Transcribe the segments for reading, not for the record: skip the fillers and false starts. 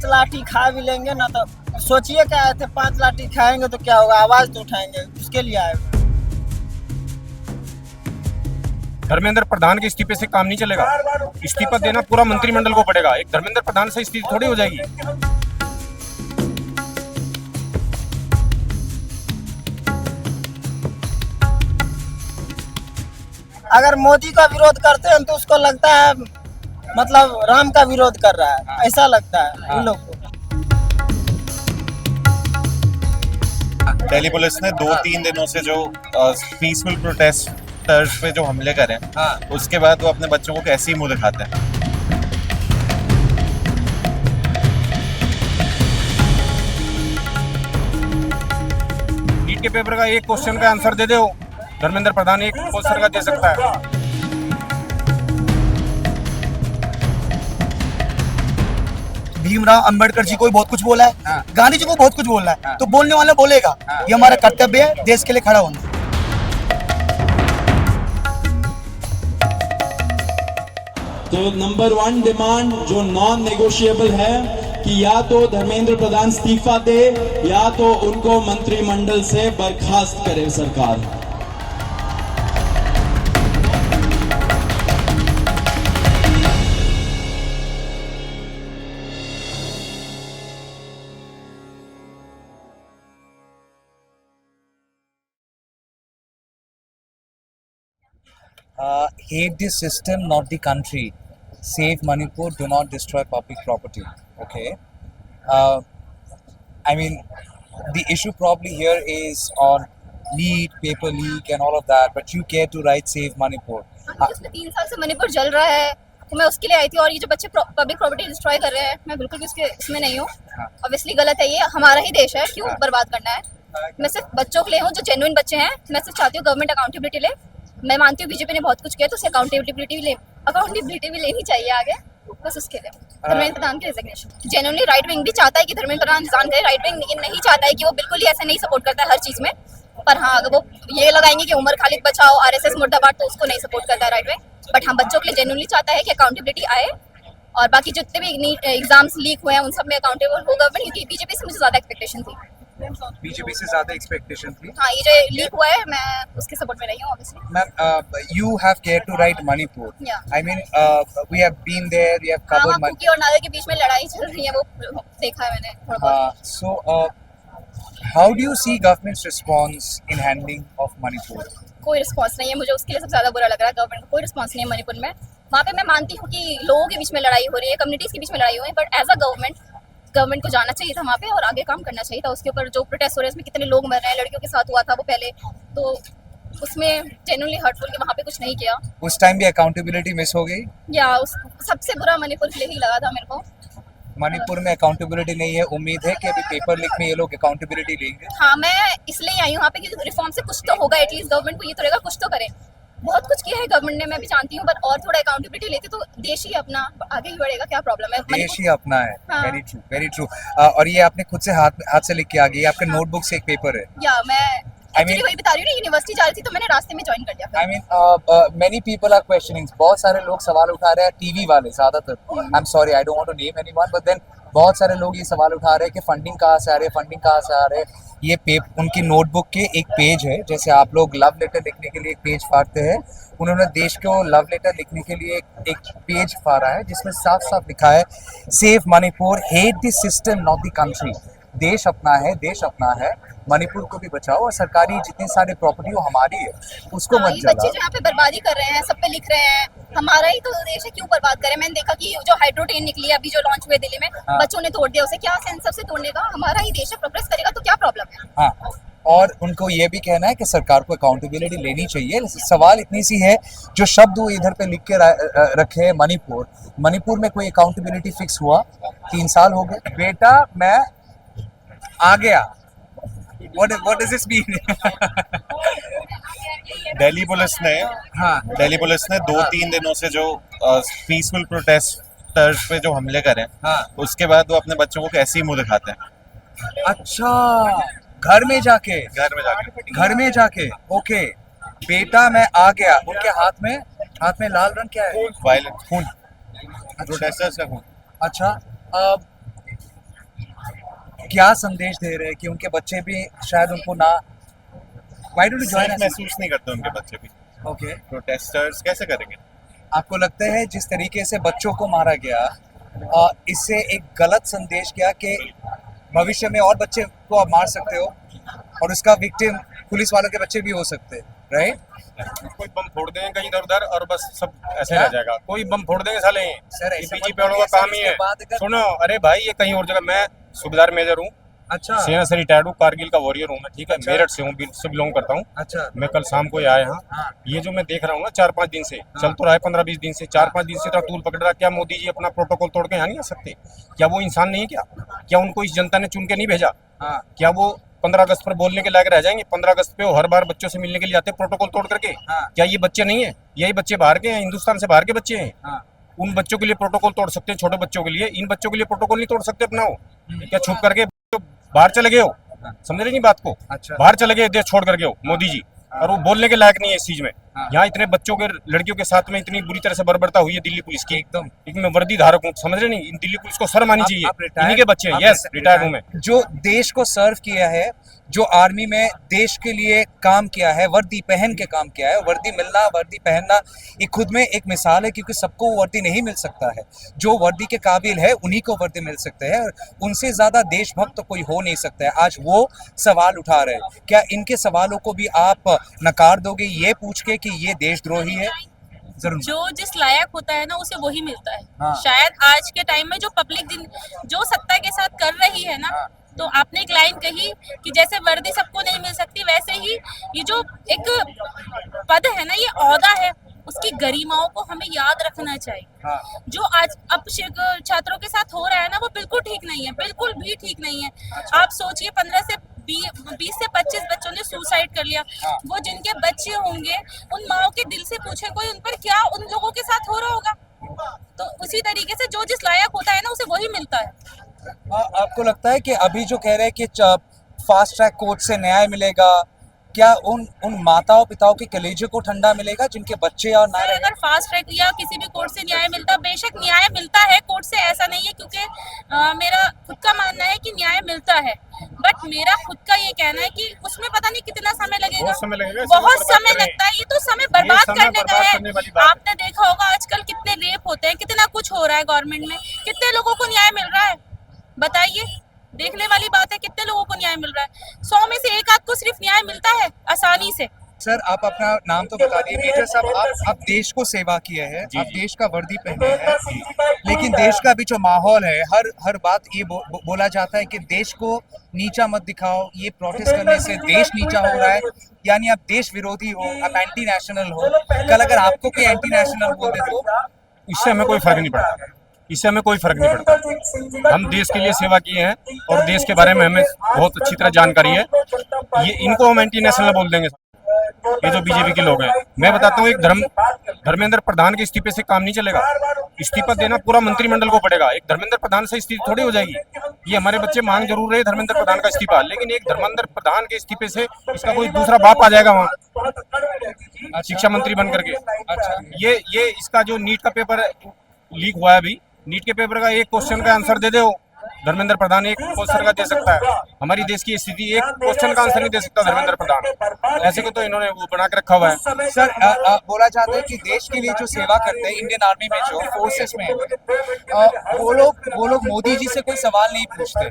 5 लाठी खा भी लेंगे ना तो सोचिए क्या आए थे, 5 लाठी खाएंगे तो क्या होगा, आवाज तो उठाएंगे, उसके लिए आए हुए। धर्मेंद्र प्रधान के इस्तीफे से काम नहीं चलेगा। इस्तीफा देना पूरा मंत्रिमंडल को पड़ेगा। एक धर्मेंद्र प्रधान से स्थिति थोड़ी हो जाएगी। अगर मोदी का विरोध करते हैं तो उसको लगता है मतलब राम का विरोध कर रहा है, ऐसा लगता है उन लोग को। दिल्ली पुलिस ने 2-3 दिनों से जो पीसफुल प्रोटेस्टर्स पे जो हमले करे, उसके बाद वो अपने बच्चों को कैसे ही मुंह दिखाते हैं। नीट के पेपर का एक क्वेश्चन का आंसर दे दो, धर्मेंद्र प्रधान एक क्वेश्चन का दे सकता है। भीमराव अंबेडकर जी को भी बहुत कुछ बोला है, गांधी जी को बहुत कुछ बोलना है, तो बोलने वाला बोलेगा। ये हमारा कर्तव्य है देश के लिए खड़ा होना। तो नंबर 1 डिमांड जो नॉन नेगोशिएबल है कि या तो धर्मेंद्र प्रधान इस्तीफा दे या तो उनको मंत्रिमंडल से बर्खास्त करे सरकार। Hate the system, not the country. Save Manipur, do not destroy public property. Okay. I mean, the issue probably here is on leak, paper leak, and all of that. But you care to write Save Manipur. उसमें 3 साल से मणिपुर जल रहा है, तो मैं उसके लिए आई थी। और ये जो बच्चे पब्लिक प्रॉपर्टी डिस्ट्रॉय कर रहे हैं, मैं बिल्कुल भी इसमें नहीं हूँ। ऑब्वियसली गलत है, ये हमारा ही देश है, क्यों बर्बाद करना है। मैं सिर्फ बच्चों के लिए हूँ जो जेन्युइन बच्चे हैं। मैं सिर्फ चाहती हूँ गवर्नमेंट अकाउंटेबिलिटी ले। मैं मानती हूँ बीजेपी ने बहुत कुछ किया, तो उसे अकाउंटेबिलिटी भी लेनी चाहिए आगे, बस उसके लिए। धर्मेंद्र प्रधान की रेजिग्नेशन जेन्युइनली राइट विंग भी चाहता है कि धर्मेंद्र प्रधान रिजाइन करे, राइट विंग लेकिन नहीं चाहता है कि वो बिल्कुल ही ऐसे नहीं सपोर्ट करता है हर चीज में। पर हाँ, अगर वो ये लगाएंगे कि उमर खालिद बचाओ, आरएसएस मुर्दाबाद, तो उसको नहीं सपोर्ट करता है राइट विंग। बट हम बच्चों के लिए जेन्युइनली चाहता है कि अकाउंटेबिलिटी आए, और बाकी जितने भी एग्जाम्स लीक हुए हैं उन सब में अकाउंटेबल हो गवर्नमेंट, क्योंकि बीजेपी से मुझे ज्यादा एक्सपेक्टेशन थी। बीजेपी से ज्यादा एक्सपेक्टेशन थी। हाँ, ये जो लीक हुआ है मैं उसके सपोर्ट में रही हूँ obviously. Ma'am, you have cared to write Manipur. Yeah. I mean, we have been there, we have हाँ, covered वहाँ Manipur. कुकी और नागर के बीच में लड़ाई चल रही है, वो देखा है मैंने थोड़ा बहुत। So, how do you see government's response in handling of Manipur? कोई रिस्पांस नहीं है, मुझे उसके लिए सबसे ज्यादा बुरा लग रहा है। गवर्नमेंट को कोई रिस्पांस नहीं है मणिपुर में। वहाँ पे मैं मानती हूँ कि लोगों के बीच में लड़ाई हो रही है, कम्युनिटीज के बीच में लड़ाई हो रही है, बट एज अ गवर्नमेंट को जाना चाहिए था वहाँ पे और आगे काम करना चाहिए था। उसके ऊपर जो प्रोटेस्ट हो रहे हैं, इसमें कितने लोग मर रहे हैं, लड़कियों के साथ हुआ था वो पहले, तो उसमें जेन्युइनली हर्टफुल कि वहाँ पे कुछ नहीं किया। उस टाइम भी अकाउंटेबिलिटी मिस हो गई। या सबसे बुरा मणिपुर के लिए ही लगा था मेरे को। मणिपुर में अकाउंटेबिलिटी नहीं है, उम्मीद है कि अभी पेपर लीक में ये लोग अकाउंटेबिलिटी लेंगे। हाँ, मैं इसलिए आई हूँ यहाँ पे क्योंकि रिफॉर्म से कुछ तो होगा, एटलीस्ट गवर्नमेंट को ये तो रहेगा कुछ तो करे। बहुत कुछ किया है गवर्नमेंट ने, मैं भी जानती हूँ, बट और थोड़ा अकाउंटेबिलिटी लेते तो देश ही अपना आगे ही बढ़ेगा। क्या प्रॉब्लम है, देश ही अपना है। हाँ। Very true, very true. और ये आपने खुद से हाथ से लिख के आ गई, आपके नोटबुक से एक पेपर है। या मैं I mean- एक्चुअली वही बता रही हूँ ना, यूनिवर्सिटी जा रही थी तो मैंने रास्ते में ज्वाइन कर दिया। I mean, many people are questioning. बहुत सारे लोग सवाल उठा रहे हैं, टीवी वाले ज्यादातर। I'm sorry, I don't want to name anyone, but then बहुत सारे लोग ये सवाल उठा रहे हैं कि फंडिंग कहाँ से आ रही है, फंडिंग कहाँ से आ रहे हैं। ये उनकी नोटबुक के एक पेज है, जैसे आप लोग लव लेटर लिखने के लिए एक पेज फाड़ते हैं, उन्होंने देश को लव लेटर लिखने के लिए एक पेज फाड़ा है जिसमें साफ साफ लिखा है save Manipur, hate the system not the country. देश अपना है, देश अपना है, मणिपुर को भी बचाओ और सरकारी जितनी सारी प्रॉपर्टी वो हमारी है उसको हाँ, मत ये बच्चे जलाओ। जो यहाँ पे बर्बादी कर रहे हैं, सब पे लिख रहे हैं हमारा ही तो देश है, क्यों बर्बाद करें। मैंने देखा कि जो हाइड्रो ट्रेन निकली है अभी जो लॉन्च हुए दिल्ली में, बच्चों ने तोड़ दिया उसे। क्या सेंस सबसे तोड़ने का, हमारा ही देश है, प्रोग्रेस करेगा तो क्या प्रॉब्लम है। हाँ, और उनको ये भी कहना है कि सरकार को अकाउंटेबिलिटी लेनी चाहिए। सवाल इतनी सी है, जो शब्द वो इधर पे लिख के रखे हैं मणिपुर, मणिपुर में कोई अकाउंटेबिलिटी फिक्स हुआ? 3 साल हो गए। बेटा मैं आ गया, what does this mean? Delhi police ने 2-3 दिनों से जो पीसफुल प्रोटेस्टर्स पे जो हमले करे, उसके बाद वो अपने बच्चों को कैसे ही मुंह दिखाते हैं। अच्छा, घर में जाके ओके। बेटा मैं आ गया, उनके हाथ में लाल रंग क्या है? वायलेंट खून, प्रोटेस्टर्स का खून। अच्छा, क्या संदेश दे रहे हैं कि उनके बच्चे भी शायद उनको ना Why don't you join safe us? महसूस नहीं करते उनके बच्चे भी। Okay. प्रोटेस्टर्स कैसे करेंगे? आपको लगता है जिस तरीके से बच्चों को मारा गया इससे एक गलत संदेश गया कि भविष्य में और बच्चे को आप मार सकते हो और उसका विक्टिम पुलिस वालों के बच्चे भी हो सकते हैं, राइट? कोई बम फोड़ देंगे कहीं इधर उधर और बस सब ऐसे क्या? रह जाएगा। कोई बम फोड़ देंगे साले। सर, ऐसा मत बीजेपी वालों का बोलिए, काम सर, ही इसके है। बाद अगर- सुनो, अरे भाई ये कहीं और जगह, मैं सूबेदार मेजर हूँ, अच्छा सेना से रिटायर्ड हूँ, कारगिल का वॉरियर हूँ मैं, ठीक है। अच्छा। मेरठ से हूँ, से बिलोंग करता हूँ। अच्छा मैं कल शाम को ही आया यहाँ। हाँ। ये जो मैं देख रहा हूँ ना 4-5 दिन से, चल तो रहा है 15-20 दिन से, 4-5 दिन से तो तूल पकड़ रहा। क्या मोदी जी अपना प्रोटोकॉल तोड़ के यहाँ नहीं आ सकते? क्या वो इंसान नहीं है क्या? क्या उनको इस जनता ने चुन के नहीं भेजा? हाँ क्या वो 15 अगस्त पर बोलने के लायक रह जाएंगे? 15 अगस्त पे वो हर बार बच्चों से मिलने के लिए जाते प्रोटोकॉल तोड़ करके। हाँ। क्या ये बच्चे नहीं है? यही बच्चे बाहर के हैं, हिंदुस्तान से बाहर के बच्चे हैं। हाँ उन बच्चों के लिए प्रोटोकॉल तोड़ सकते हैं, छोटे बच्चों के लिए। इन बच्चों के लिए प्रोटोकॉल नहीं तोड़ सकते अपना? हो क्या छुप करके बाहर चले गए हो? समझ रहे नहीं बात को? अच्छा। बाहर चले गए देश छोड़ करके हो मोदी जी, और वो बोलने के लायक नहीं है इस चीज में। हाँ। यहाँ इतने बच्चों के, लड़कियों के साथ में इतनी बुरी तरह से बर्बरता हुई है दिल्ली पुलिस की। एकदम। एक मैं वर्दी धारक हूँ, समझ रहे नहीं? इन दिल्ली पुलिस को शर्म आनी चाहिए। आप retired- इन्हीं के बच्चे हैं। आप यस, रिटायर्ड हूँ मैं। जो देश को सर्व किया है, जो आर्मी में देश के लिए काम किया है, वर्दी पहन के काम किया है, वर्दी मिलना, वर्दी पहनना ये खुद में एक मिसाल है, क्योंकि सबको वो वर्दी नहीं मिल सकता है। जो वर्दी के काबिल है उन्हीं को वर्दी मिल सकते हैं, उनसे ज्यादा देशभक्त तो कोई हो नहीं सकता है। आज वो सवाल उठा रहे हैं, क्या इनके सवालों को भी आप नकार दोगे ये पूछ के कि ये देशद्रोही है? जरूर। जो जिस लायक होता है ना उसे वही मिलता है। हाँ। शायद आज के टाइम में जो पब्लिक दिन जो सत्ता के साथ कर रही है ना, हाँ। तो आपने एक लाइन कही कि जैसे वर्दी सबको नहीं मिल सकती, वैसे ही ये जो एक पद है ना, ये ओहदा है, उसकी गरिमाओं को हमें याद रखना चाहिए। हाँ। जो आज अब छात्रों के साथ हो रहा है ना, वो बिल्कुल ठीक नहीं है, बिल्कुल भी ठीक नहीं है। आप सोचिए 15 से 20 से 25 बच्चों ने सुसाइड कर लिया। हाँ। वो जिनके बच्चे होंगे उन माओ के दिल से पूछे कोई उन पर, क्या उन लोगों के साथ हो रहा होगा? तो उसी तरीके से जो जिस लायक होता है ना उसे वही मिलता है। आपको लगता है कि अभी जो कह रहे हैं कि फास्ट ट्रैक कोर्ट से न्याय मिलेगा, क्या उन माताओं पिताओं के कलेजे को ठंडा मिलेगा जिनके बच्चे और ना सर, रहे? अगर फास्ट ट्रैक या किसी भी कोर्ट से न्याय मिलता, बेशक न्याय मिलता है कोर्ट से, ऐसा नहीं है, क्योंकि मेरा खुद का मानना है कि न्याय मिलता है। बट मेरा खुद का ये कहना है कि उसमें पता नहीं कितना समय लगेगा। बहुत समय लगेगा, बहुत समय समय बर्बाद लगता है। ये तो समय बर्बाद समय करने का बर्बाद है। करने वाली बात है। आपने देखा होगा आजकल कितने रेप होते हैं, कितना कुछ हो रहा है गवर्नमेंट में, कितने लोगों को न्याय मिल रहा है? बताइए, देखने वाली बात है, कितने लोगों को न्याय मिल रहा है? 100 में से एक आध को सिर्फ न्याय मिलता है आसानी से। सर, आप अपना नाम तो बता दिए। मेजर साहब, आप देश को सेवा किए हैं, आप देश का वर्दी पहने हैं, लेकिन देश का भी जो माहौल है, हर बात ये बोला जाता है कि देश को नीचा मत दिखाओ, ये प्रोटेस्ट करने से देश नीचा हो रहा है, यानी आप देश विरोधी हो, आप एंटी नेशनल हो। कल अगर आपको कोई एंटी नेशनल बोल दे तो इससे हमें कोई फर्क नहीं पड़ता। इससे हमें कोई फर्क नहीं पड़ता। हम देश के लिए सेवा किए हैं और देश के बारे में हमें बहुत अच्छी तरह जानकारी है। ये इनको हम एंटी नेशनल बोल देंगे, ये जो बीजेपी के लोग हैं। मैं बताता हूँ, एक धर्मेंद्र प्रधान के इस्तीफे से काम नहीं चलेगा। इस्तीफा देना पूरा मंत्रिमंडल को पड़ेगा। एक धर्मेंद्र प्रधान से स्थिति थोड़ी हो जाएगी। ये हमारे बच्चे मांग जरूर रहे धर्मेंद्र प्रधान का इस्तीफा, लेकिन एक धर्मेंद्र प्रधान के इस्तीफे से इसका कोई दूसरा बाप आ जाएगा वहाँ शिक्षा मंत्री बन करके। अच्छा, ये इसका जो नीट का पेपर लीक हुआ है अभी, नीट के पेपर का एक क्वेश्चन का आंसर दे दे वो धर्मेंद्र प्रधान, एक क्वेश्चन का दे सकता है। हमारी देश की स्थिति, एक क्वेश्चन का आंसर नहीं दे सकता धर्मेंद्र प्रधान। ऐसे को तो इन्होंने वो बना के रखा हुआ है। सर, बोला जाता है कि देश के लिए जो सेवा करते हैं, इंडियन आर्मी में जो फोर्सेस में वो लोग मोदी जी से कोई सवाल नहीं पूछते,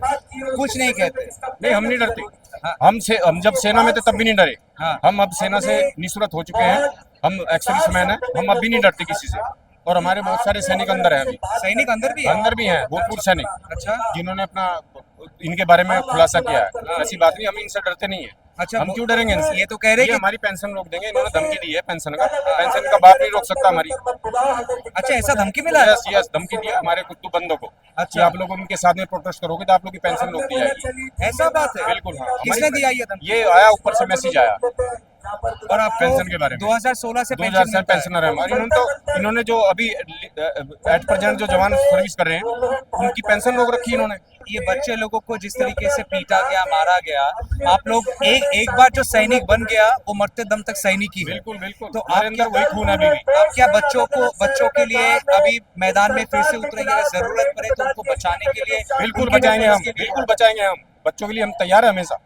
कुछ नहीं कहते। नहीं, हम नहीं डरते। हम जब सेना में थे तब भी नहीं डरे। हम अब सेना से निःशुल्क हो चुके हैं, हम एक्स-सर्विसमैन हैं, हम अब भी नहीं डरते किसी से। और हमारे बहुत सारे सैनिक अंदर हैं अभी। सैनिक अंदर भी हैं? भूतपूर्व सैनिक। अच्छा, जिन्होंने अपना इनके बारे में खुलासा किया है। ऐसी बात नहीं, हम इनसे डरते नहीं है। अच्छा, हम क्यों डरेंगे इनसे? ये तो कह रहे ये हैं हमारी पेंशन रोक देंगे। इन्होंने धमकी दी है पेंशन का बाप नहीं रोक सकता हमारी। अच्छा, ऐसा धमकी मिला है? यस, धमकी दी है हमारे कुत्तू बंदों को। अच्छा, आप लोग उनके साथ में प्रोटेस्ट करोगे तो आप लोग की पेंशन रोक दी जाएगी। ऐसा बात है? बिल्कुल, हाँ। किसने दिया ये धमकी? ये आया, ऊपर से मैसेज आया। और आप पेंशन के बारे में 2016 से 2000 से पेंशनर है हमारी। इन्होंने जो अभी एट प्रेजेंट जो जवान सर्विस कर रहे हैं उनकी पेंशन रोक रखी इन्होंने। ये बच्चे लोगों को जिस तरीके से पीटा गया, मारा गया, आप लोग एक बार जो सैनिक बन गया वो मरते दम तक सैनिक ही है। बिल्कुल। तो हमारे अंदर वही खून है अभी भी। आप क्या बच्चों के लिए अभी मैदान में फिर से उतरेंगे? अगर जरूरत पड़े तो उनको बचाने के लिए? बिल्कुल बचाएंगे हम। बच्चों के लिए हम तैयार है हमेशा,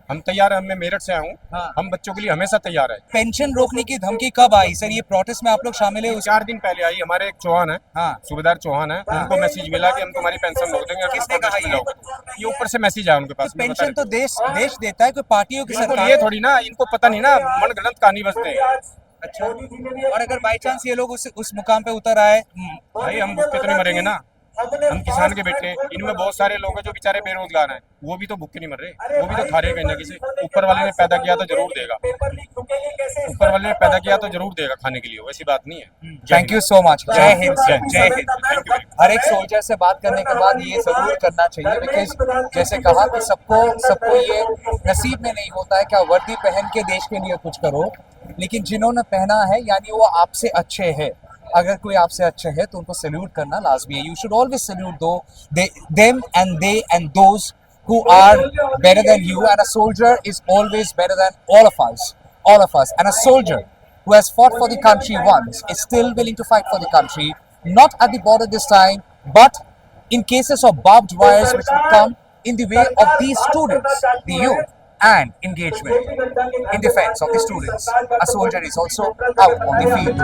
हम तैयार है। मैं मेरठ से आया हूँ, हाँ। हम बच्चों के लिए हमेशा तैयार है। पेंशन रोकने की धमकी कब आई सर? ये प्रोटेस्ट में आप लोग शामिल है? 4 दिन पहले आई। हमारे एक चौहान है, हाँ। सूबेदार चौहान है, उनको मैसेज मिला कि हम तुम्हारी पेंशन रोक देंगे। किसने कहा ये? ये ऊपर से मैसेज आया उनके पास। पेंशन तो देश देता है, कोई पार्टियों की बिल्कुल, सरकार ये थोड़ी ना, इनको पता नहीं ना, मनगढ़ंत कहानी बसते हैं। अच्छा, और अगर बाई चांस ये लोग उस मुकाम पे उतर आए, भाई हम भूखे तो नहीं मरेंगे ना, हम किसान के बेटे। इनमें बहुत सारे लोग हैं जो बेचारे बेरोजगार हैं, वो भी तो भूखे नहीं मर रहे, वो भी तो खा रहे हैं कहीं ना कहीं। ऊपर वाले ने पैदा किया तो जरूर देगा, ऊपर वाले ने पैदा किया तो जरूर देगा खाने के लिए, वैसी बात नहीं है। Thank you so much. जय हिंद सर, जय हिंद। Thank you. हर एक सोल्जर से बात करने के बाद ये जरूर करना चाहिए, बिकॉज जैसे कहा कि सबको ये नसीब में नहीं होता है कि आप वर्दी पहन के देश के लिए कुछ करो, लेकिन जिन्होंने पहना है यानी वो आपसे अच्छे है। अगर कोई आपसे अच्छे है तो उनको सैल्यूट करना लाजमी है। You should always salute them and they and those who are better than you, and a soldier is always better than all of us. And a soldier who has fought for the country once is still willing to fight for the country, not at the border this time, but in cases of barbed wires which would come in the way of these students, the youth, and engagement in defense of the students. A soldier is also out on the field.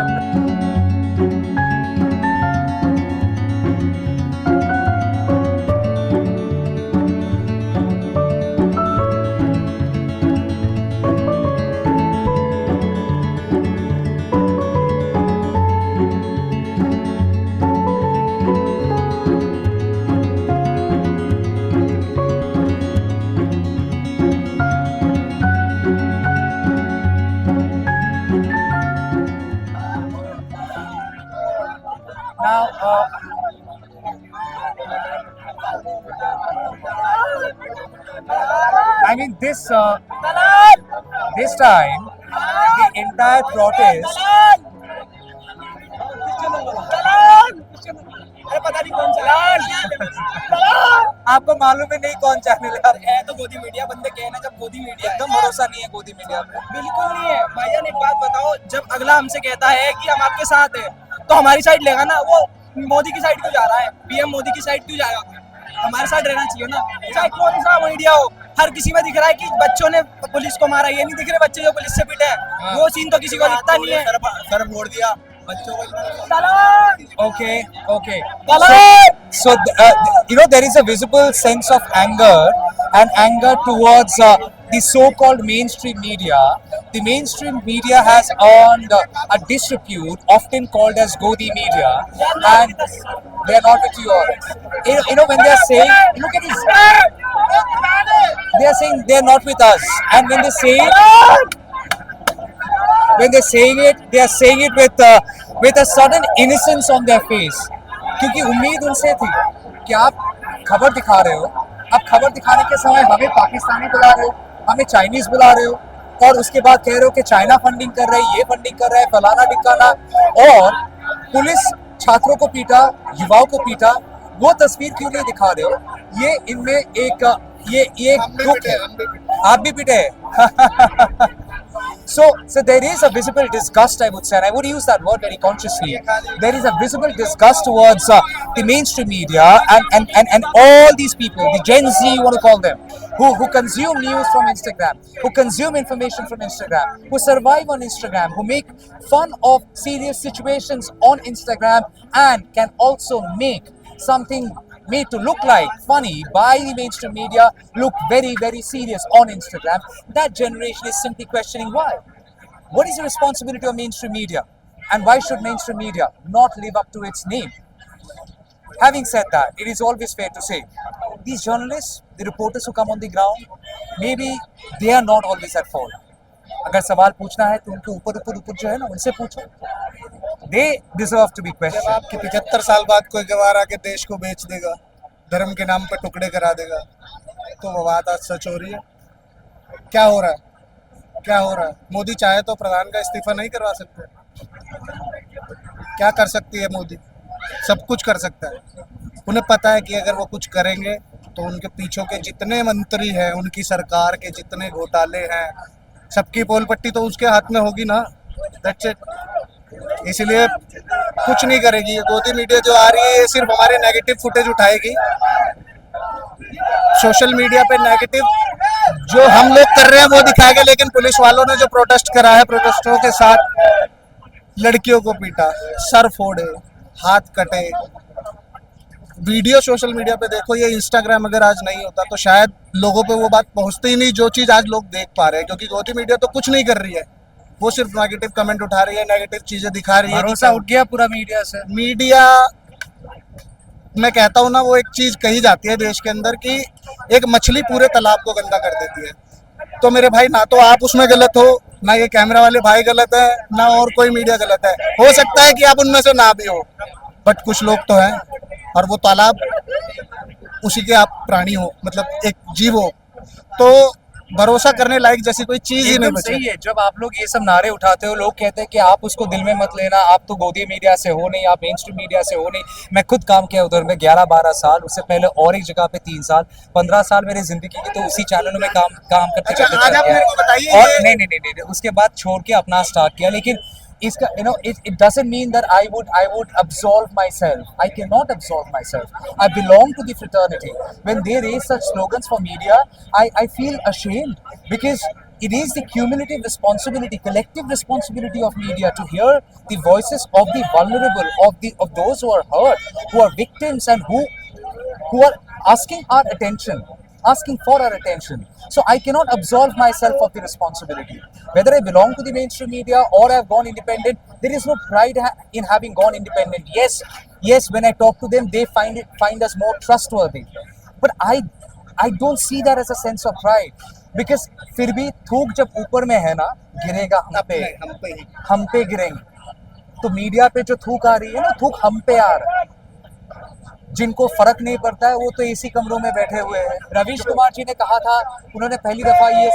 Now, I mean this time, the entire protest. आपको मालूम है नहीं कौन channel है? तो गोदी media बंदे कहे ना, जब गोदी मीडिया एकदम भरोसा नहीं है गोदी मीडिया पे। बिल्कुल नहीं है भाईजान। एक बात बताओ, जब अगला हमसे कहता है कि हम आपके साथ हैं तो हमारी साइड लेगा ना। वो मोदी की साइड क्यों जा रहा है? पीएम मोदी की साइड क्यों जाएगा? हमारे साथ रहना चाहिए ना, चाहे कौन सा मीडिया हो। हर किसी में दिख रहा है कि बच्चों ने पुलिस को मारा, ये नहीं दिख रहे बच्चे जो पुलिस से पिटे हैं। वो सीन तो किसी को दिखता नहीं है। सर मोड़ दिया बच्चों को। Okay. So you know, there is a visible sense of anger towards the so-called mainstream media. The mainstream media has earned a disrepute, often called as Godi media, and they are not with you all. You know, when they are saying, look at this, they are saying they are not with us, and when they say it, they are saying it with a sudden innocence on their face. क्योंकि उम्मीद उनसे थी कि आप खबर दिखा रहे हो, आप खबर दिखाने के समय हमें पाकिस्तानी बुला रहे हो, हमें चाइनीज बुला रहे हो, और उसके बाद कह रहे हो कि चाइना फंडिंग कर रहा है, ये फंडिंग कर रहा है, फलाना ढिकाना, और पुलिस छात्रों को पीटा, युवाओं को पीटा। वो तस्वीर क्यों नहीं दिखा रहे हो? ये इनमें एक दुख है। आप भी पिटे हैं। So there is a visible disgust, I would say, and I would use that word very consciously. There is a visible disgust towards the mainstream media and all these people, the Gen Z, you want to call them, who consume news from Instagram, who consume information from Instagram, who survive on Instagram, who make fun of serious situations on Instagram, and can also make something made to look like funny by the mainstream media look very, very serious on Instagram. That generation is simply questioning why. What is the responsibility of mainstream media? And why should mainstream media not live up to its name? Having said that, it is always fair to say, these journalists, the reporters who come on the ground, maybe they are not always at fault. अगर सवाल पूछना है तो उनके ऊपर जो है ना, उनसे पूछो। They deserve to be questioned. जब आपके 75 साल बाद कोई गवार आके देश को बेच देगा, धर्म के नाम पर टुकड़े करा देगा, तो वो बात आज सच हो रही है। क्या हो रहा है? मोदी चाहे तो प्रधान का इस्तीफा नहीं करवा सकते? क्या कर सकती है मोदी? सब कुछ कर सकता है। उन्हें पता है कि अगर वो कुछ करेंगे तो उनके पीछे के जितने मंत्री हैं, उनकी सरकार के जितने घोटाले हैं, सबकी पोल पट्टी तो उसके हाथ में होगी ना। That's it. इसलिए कुछ नहीं करेगी। ये गोदी मीडिया जो आ रही है, ये सिर्फ हमारे नेगेटिव फुटेज उठाएगी। सोशल मीडिया पे नेगेटिव जो हम लोग कर रहे हैं वो दिखाएगा, लेकिन पुलिस वालों ने जो प्रोटेस्ट करा है, प्रोटेस्टरों के साथ लड़कियों को पीटा, सर फोड़े, हाथ कटे, वीडियो सोशल मीडिया पे देखो। ये इंस्टाग्राम अगर आज नहीं होता तो शायद लोगों पे वो बात पहुंचती ही नहीं जो चीज आज लोग देख पा रहे हैं, क्योंकि गोदी मीडिया तो कुछ नहीं कर रही है, वो सिर्फ नेगेटिव कमेंट उठा रही है, नेगेटिव चीजें दिखा रही है। भरोसा उठ गया पूरा मीडिया से। मीडिया, मैं कहता हूँ ना, वो एक चीज कही जाती है देश के अंदर कि एक मछली पूरे तालाब को गंदा कर देती है। तो मेरे भाई, ना तो आप उसमें गलत हो, ना ये कैमरा वाले भाई गलत है, ना और कोई मीडिया गलत है। हो सकता है कि आप उनमें से ना भी हो, बट कुछ लोग तो हैं, और वो तालाब उसी के आप प्राणी हो, मतलब एक जीव हो, तो भरोसा करने लायक जैसी कोई चीज ही नहीं एकदम बची। सही है। जब आप लोग ये सब नारे उठाते हो, लोग कहते हैं कि आप उसको दिल में मत लेना, आप तो गोदी मीडिया से हो नहीं, आप मेन स्ट्रीम मीडिया से हो नहीं। मैं खुद काम किया उधर में 11-12 साल, उससे पहले और एक जगह पे 3 साल, 15 साल मेरी जिंदगी की तो उसी चैनलों में काम करते अच्छा, करते आज आप चल मेरे को गया। बताइए और ये- नहीं, उसके बाद छोड़ के अपना स्टार्ट किया। लेकिन इसका it doesn't mean that I would absolve myself. I cannot absolve myself. I belong to the fraternity. When they raise such slogans for media, I feel ashamed, because it is the cumulative responsibility, collective responsibility of media to hear the voices of the vulnerable, of those who are hurt, who are victims, and who are asking for our attention. So I cannot absolve myself of the responsibility. Whether I belong to the mainstream media or I've gone independent, there is no pride in having gone independent. Yes, when I talk to them, they find us more trustworthy. But I don't see that as a sense of pride, because फिर भी थूक जब ऊपर में है ना, गिरेगा हम पे गिरेंगे। तो मीडिया पे जो थूक आ रही है ना, थूक हम पे आ रहा है। जिनको फर्क नहीं पड़ता है वो तो एसी कमरों में बैठे हुए हैं। रवीश कुमार जी ने कहा था, उन्होंने पहली दफा ये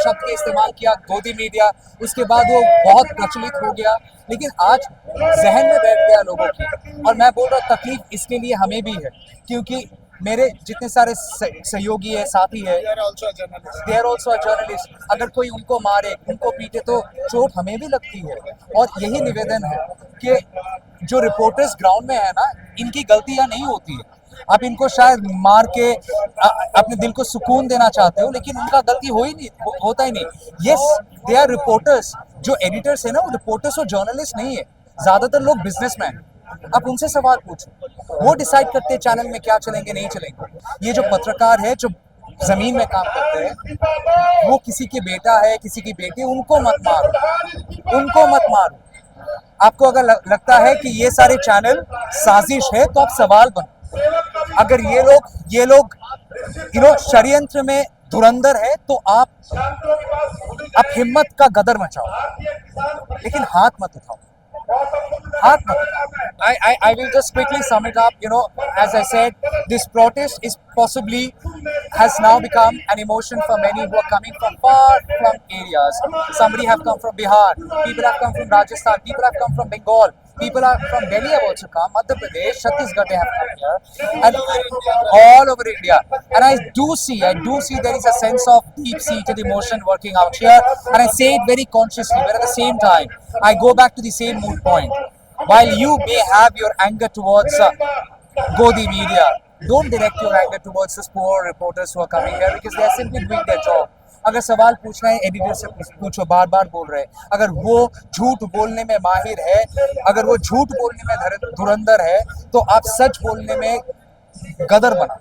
शब्द का इस्तेमाल किया, गोदी मीडिया, उसके बाद वो बहुत प्रचलित हो गया, लेकिन आज जहन में बैठ गया लोगों की। और मैं बोल रहा हूँ, तकलीफ इसके लिए हमें भी है, क्योंकि मेरे जितने सारे सहयोगी है, साथी है, दे आर ऑल्सो जर्नलिस्ट। अगर कोई उनको मारे, उनको पीटे तो चोट हमें भी लगती है। और यही निवेदन है कि जो रिपोर्टर्स ग्राउंड में है ना, इनकी गलतियां नहीं होती है। आप इनको शायद मार के अपने दिल को सुकून देना चाहते हो, लेकिन उनका गलती होता ही नहीं। Yes, they are reporters. जो एडिटर्स है ना, वो रिपोर्टर्स और जर्नलिस्ट नहीं है, ज्यादातर लोग बिजनेसमैन। आप उनसे सवाल पूछो, वो डिसाइड करते हैं चैनल में क्या चलेंगे, नहीं चलेंगे। ये जो पत्रकार है, जो जमीन में काम करते हैं, वो किसी के बेटा है, किसी की बेटी, उनको मत मारो। आपको अगर लगता है कि ये सारे चैनल साजिश है, तो आप सवाल बनो। अगर ये लोग षड्यंत्र में धुरंधर है, तो आप हिम्मत का गदर मचाओ, लेकिन हाथ मत उठाओ। I will just quickly sum it up. As I said, this protest has now become an emotion for many who are coming from far from areas. Somebody have come from Bihar, people have come from Rajasthan, people have come from Bengal, people are from Delhi have also come, Madhya Pradesh, Chhattisgarh they have come here, and all over India. And I do see there is a sense of deep-seated emotion working out here, and I say it very consciously, but at the same time, I go back to the same moot point. While you may have your anger towards Godi media, don't direct your anger towards these poor reporters who are coming here, because they are simply doing their job. अगर सवाल पूछना है, editor से पूछो, बार बोल रहे हैं। अगर वो झूठ बोलने में माहिर है, अगर वो झूठ बोलने में धुरंधर है, तो आप सच बोलने में गदर बना।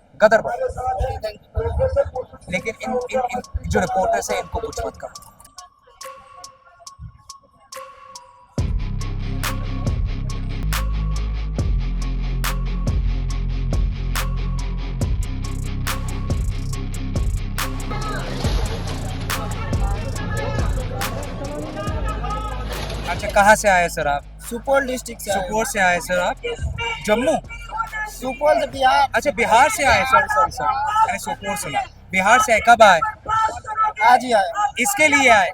लेकिन इन जो रिपोर्टर्स है, इनको कुछ मत करो। अच्छा, कहाँ से आए सर आप? सुपौल डिस्ट्रिक्ट से सुपौल से आए सर आप? जम्मू? सुपौल से बिहार। अच्छा, बिहार से आए। सॉरी मैंने सुपौल सुना। बिहार से आए, कब आए? आज ही आए। इसके लिए आए?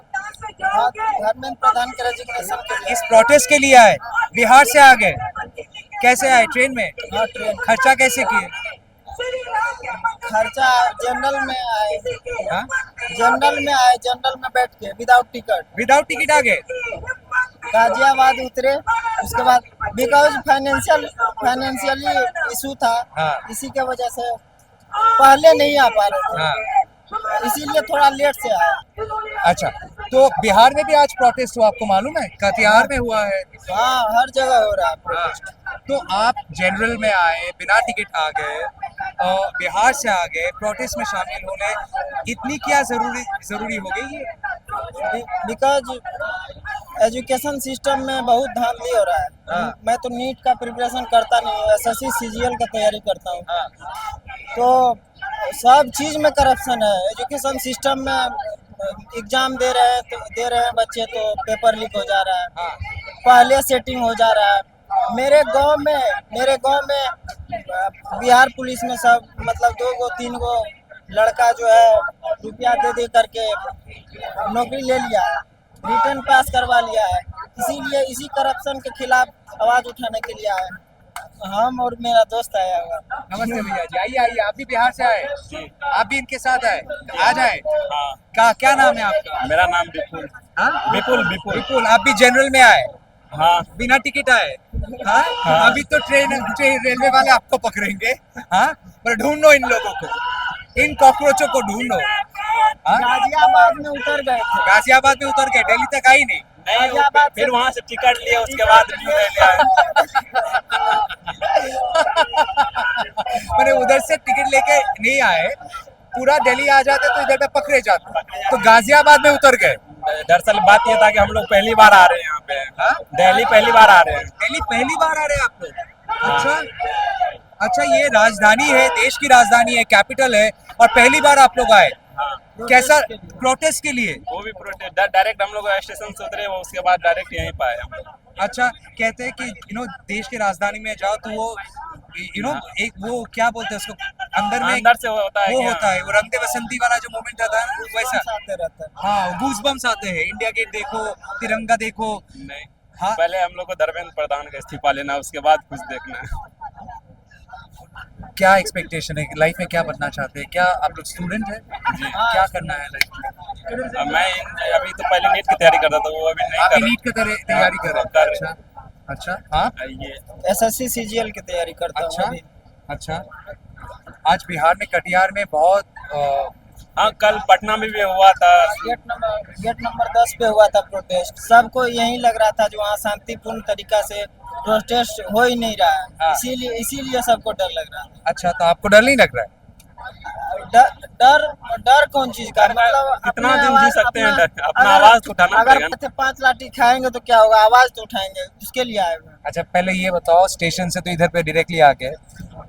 धर्मेंद्र प्रधान के रेजिग्नेशन के लिए। इस प्रोटेस्ट के लिए आए? बिहार से आ गए? कैसे आए? ट्रेन में? हाँ, ट्रेन। खर्चा कैसे किए? खर्चा जनरल में आए। हाँ? जनरल में बैठ के विदाउट टिकट आ गए? गाजियाबाद उतरे। उसके बाद बिकॉज फाइनेंशियली इशू था, हाँ। इसी के वजह से पहले नहीं आ पा रहे थे, हाँ इसीलिए थोड़ा लेट से आया। अच्छा, तो बिहार में भी आज प्रोटेस्ट हुआ, आपको मालूम है? कटिहार में हुआ है। हाँ, हर जगह हो रहा है हाँ, protest। तो आप जनरल में आए, बिना टिकट आ गए और बिहार से आ गए, प्रोटेस्ट में शामिल होने इतनी क्या जरूरी हो गई है? बिकॉज एजुकेशन सिस्टम में बहुत धांधली हो रहा है। हाँ। मैं तो नीट का प्रिपरेशन करता नहीं हूँ, एसएससी सीजीएल का तैयारी करता हूँ। हाँ, तो सब चीज में करप्शन है। एजुकेशन सिस्टम में एग्जाम दे रहे हैं बच्चे, तो पेपर लीक हो जा रहा है, हाँ, पहले सेटिंग हो जा रहा है। मेरे गांव में बिहार पुलिस में सब मतलब 2-3 गो लड़का जो है रुपया दे करके नौकरी ले लिया है, रिटर्न पास करवा लिया है। इसीलिए इसी करप्शन के खिलाफ आवाज उठाने के लिए आए हम और मेरा दोस्त आया हुआ। नमस्ते भैया जी, आइए आइए, आप भी बिहार से आए? आप भी इनके साथ आए? आ जाए। क्या नाम है आपका? मेरा नाम विपुल। हाँ? विपुल। विपुल, आप भी जनरल में आए? हाँ, बिना टिकट आए? हाँ? अभी तो ट्रेन रेलवे वाले आपको पकड़ेंगे। हाँ, पर ढूंढो इन लोगों को, इन कॉकरोचों को ढूंढो। हाँ? गाजियाबाद में उतर गए थे। गाजियाबाद में उतर गए, दिल्ली तक आई नहीं? गाजियाबाद फिर वहाँ से टिकट लिए, उसके बाद न्यू दिल्ली आए। मैंने उधर से टिकट लेके नहीं आए, पूरा दिल्ली आ जाते तो इधर पे पकड़े जाते, तो गाजियाबाद में उतर गए। दरअसल बात ये था कि हम लोग पहली बार आ रहे हैं यहाँ पे। हाँ? दिल्ली पहली बार आ रहे हैं। दिल्ली पहली बार आ रहे हैं आप लोग? अच्छा, ये राजधानी है, देश की राजधानी है, कैपिटल है, और पहली बार आप लोग आए। कैसा? प्रोटेस्ट के लिए? वो भी प्रोटेस्ट डायरेक्ट हम लोग स्टेशन से उतरे, वो उसके बाद डायरेक्ट यहीं पे आए हम लोग। अच्छा, कहते हैं कि देश की राजधानी में जाओ तो वो एक वो क्या बोलते हैं उसको, अंदर में अंदर से होता है वो क्या? होता है, वो रंग दे बसंती वाला जो मूवमेंट रहता है ना, वैसा। आते रहता है। हाँ, गूज़बम्स आते हैं, इंडिया गेट देखो, तिरंगा देखो। नहीं, हाँ? पहले हम लोग को धर्मेंद्र प्रधान का इस्तीफा लेना, उसके बाद कुछ देखना है। क्या एक्सपेक्टेशन है लाइफ में, क्या बनना चाहते हैं? क्या आप लोग स्टूडेंट हैं? क्या करना है लाइफ में? मैं अभी तो पहले नीट की तैयारी करता था, वो अभी नहीं आप कर नीट की तैयारी कर रहे हैं? अच्छा अच्छा, हाँ, ये एसएससी सीजीएल की तैयारी करता हूँ अच्छा अभी। अच्छा। आज बिहार में कटिहार में बहुत हाँ, कल पटना में भी हुआ था। गेट नंबर 10 पे हुआ था प्रोटेस्ट। सबको यही लग रहा था जो वहाँ शांतिपूर्ण तरीका से प्रोटेस्ट हो ही नहीं रहा है। हाँ। इसीलिए सबको डर लग रहा है। अच्छा, तो आपको डर नहीं लग रहा है? डर कौन चीज का? मतलब कितना अपने दिन जी आवाज- सकते हैं? अपना- अपना अगर- आवाज तो उठाना अगर पड़ेगा ना। माथे 5 लाठी खाएंगे तो क्या होगा? आवाज तो उठाएंगे, उसके लिए आए हुए हैं। अच्छा, पहले ये बताओ, स्टेशन से तो इधर पे डायरेक्टली आ गए,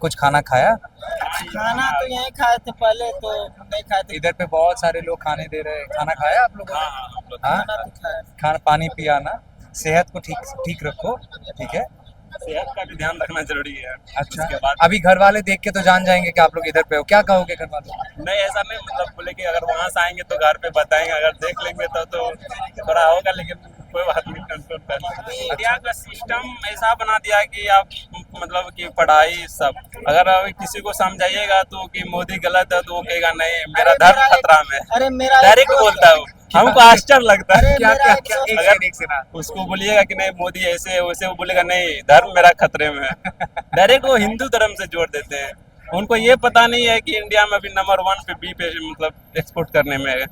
कुछ खाना खाया? खाना तो यहीं खाए थे, पहले तो नहीं खाए थे। इधर पे बहुत सारे लोग खाने दे रहे हैं, खाना खाया आप लोगों ने? हाँ, हम लोग हाँ? खाना तो खाए। खाना पानी पिया ना, सेहत को ठीक रखो, ठीक है? सेहत का भी ध्यान रखना जरूरी है। अच्छा, उसके बाद अभी घर वाले देख के तो जान जाएंगे कि आप लोग इधर पे हो, क्या कहोगे घर वालों को? नहीं, ऐसा नहीं, मतलब बोले कि अगर वहां से आएंगे तो घर पे बताएंगे, अगर देख लेंगे तो थोड़ा होगा, लेकिन कोई बात नहीं, कंट्रोल कर लेंगे। इंडिया का सिस्टम ऐसा बना दिया कि आप मतलब कि पढ़ाई सब, अगर अभी किसी को समझाइएगा तो कि मोदी गलत है तो वो कहेगा नहीं मेरा धर्म खतरा में है, अरे मेरा डायरेक्ट बोलता है वो। हमको आश्चर्य लगता है। क्या क्या क्या अगर एक से ना उसको बोलिएगा कि नहीं मोदी ऐसे है वैसे, वो बोलेगा नहीं धर्म मेरा खतरे में है। डायरेक्ट वो हिंदू धर्म से जोड़ देते हैं। उनको ये पता नहीं है कि इंडिया में अभी नंबर 1 पे बी पे मतलब एक्सपोर्ट करने में है।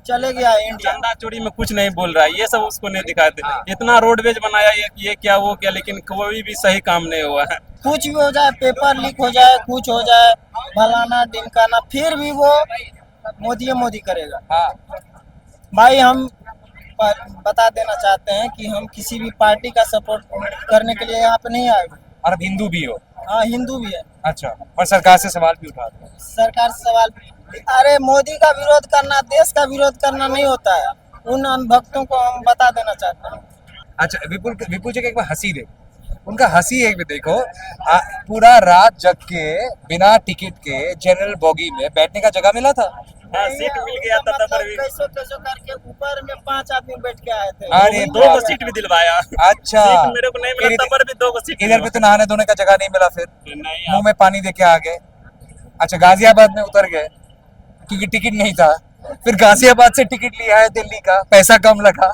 चले गया इंडिया। चंदा चोरी में कुछ नहीं बोल रहा है, ये सब उसको नहीं दिखाते। इतना रोडवेज बनाया ये क्या वो क्या, लेकिन कोई भी सही काम नहीं हुआ है। कुछ भी हो जाए, पेपर लीक हो जाए, कुछ हो जाए, फलाना ढिमकाना, फिर भी वो मोदी करेगा। हाँ, भाई हम बता देना चाहते हैं कि हम किसी भी पार्टी का सपोर्ट करने के लिए यहाँ पे नहीं आए। और अब हिंदू भी हो? हाँ, हिंदू भी है। अच्छा, और सरकार से सवाल भी उठाते हैं? सरकार से सवाल, अरे मोदी का विरोध करना देश का विरोध करना नहीं होता है। उन अनभक्तों को हम बता देना चाहते हैं। अच्छा, विपुल जी का एक बार हंसी देखो, उनका हंसी एक भी देखो। पूरा रात जग के बिना टिकट के जनरल बोगी में बैठने का जगह मिला था। हाँ, सीट मिल गया था तब भी। कैसो करके ऊपर में 5 आदमी बैठ के आए थे। अरे दो को सीट भी दिलवाया। अच्छा, सीट मेरे को नहीं मिला, फिर तब भी 2 को सीट इधर पे तो नहाने धोने का जगह नहीं मिला, फिर नहीं। मुंह में पानी दे के आ गए। अच्छा, गाजियाबाद में उतर गए क्योंकि टिकट नहीं था। फिर गाजियाबाद से टिकट लिया है दिल्ली का, पैसा कम लगा,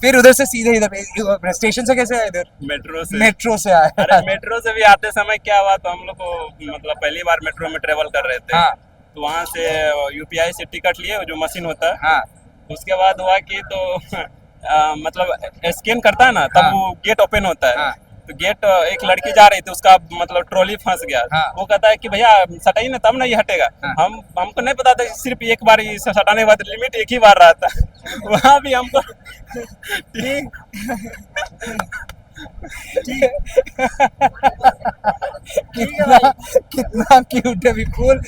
फिर उधर से सीधे इधर स्टेशन से कैसे आए इधर? मेट्रो से आए। अरे मेट्रो से भी आते समय क्या हुआ, तो हम लोग को मतलब पहली बार मेट्रो में ट्रेवल कर रहे थे। हाँ। तो वहाँ से यूपीआई से टिकट लिए, जो मशीन होता है। हाँ। उसके बाद हुआ कि तो मतलब स्कैन करता है ना, तब हाँ। वो गेट ओपन होता है। हाँ। तो गेट एक लड़की जा रही थी, उसका मतलब ट्रॉली फंस गया। हाँ। वो कहता है कि भैया सटाइए ना, तब ना ये हटेगा। हाँ। हमको नहीं पता था, सिर्फ एक बार ही सटाने के बाद लिमिट एक ही बार रहा था। वहाँ भी हमको कितना क्यूट है Vipul.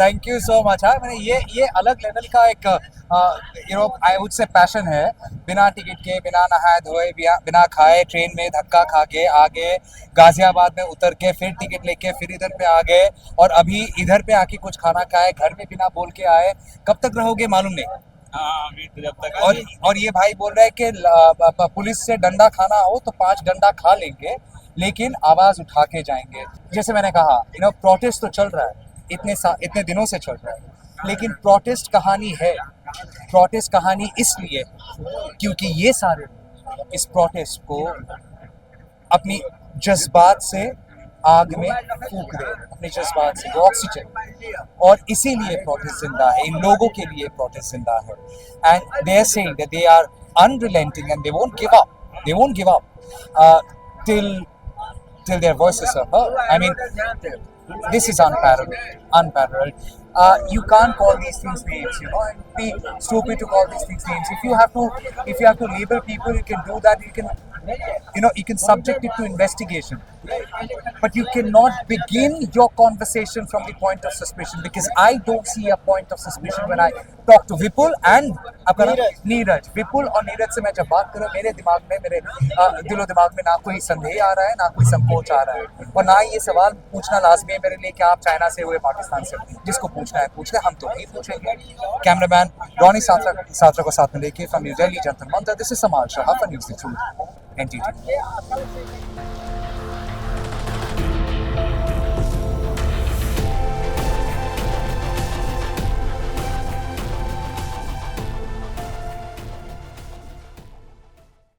Thank you so much. हाँ, मैंने ये अलग लेवल का एक आई वुड से पैशन है। बिना टिकट के, बिना नहाए धोए, बिना खाए ट्रेन में धक्का खा के आगे गाजियाबाद में उतर के, फिर टिकट लेके फिर इधर पे आ गए, और अभी इधर पे आके कुछ खाना खाए, घर में बिना बोल के आए। कब तक रहोगे मालूम नहीं। हाँ, अभी तो जब तक और ये भाई बोल रहा है कि पुलिस से डंडा खाना हो तो 5 डंडा खा लेंगे, लेकिन आवाज उठा के जाएंगे। जैसे मैंने कहा, प्रोटेस्ट तो चल रहा है, इतने दिनों से चल रहा है, लेकिन प्रोटेस्ट कहानी है। प्रोटेस्ट कहानी इसलिए क्योंकि ये सारे लोग इस प्रोटेस्ट को अपनी जज्बात से आग में फूंक रहे, अपने जज्बात से, वो ऑक्सीजन, और इसीलिए प्रोटेस्ट जिंदा है। इन लोगों के लिए प्रोटेस्ट जिंदा है। And they are saying that they are unrelenting and they won't give up till their voices are heard. I mean, this is unparalleled. You can't call these things names, and be stupid to call these things names. If you have to label people, you can do that. You can subject it to investigation, but you cannot begin your conversation from the point of suspicion, because I don't see a point of suspicion when I talk to Vipul and Neeraj. Vipul और नीरज से मैं जब बात करूँ, मेरे दिमाग में, मेरे दिलो दिमाग में ना कोई संदेह आ रहा है, ना कोई संकोच आ रहा है, और ना ये सवाल पूछना लाजमी है मेरे लिए कि आप चाइना से हुए, पाकिस्तान से। जिसको पूछना है पूछ ले, हम तो नहीं पूछेंगे। कैमरामैन रॉनी सात्रा को साथ में लेके from New Delhi, Jantar Mantar, this is Samal Shah for news the truth, NTT।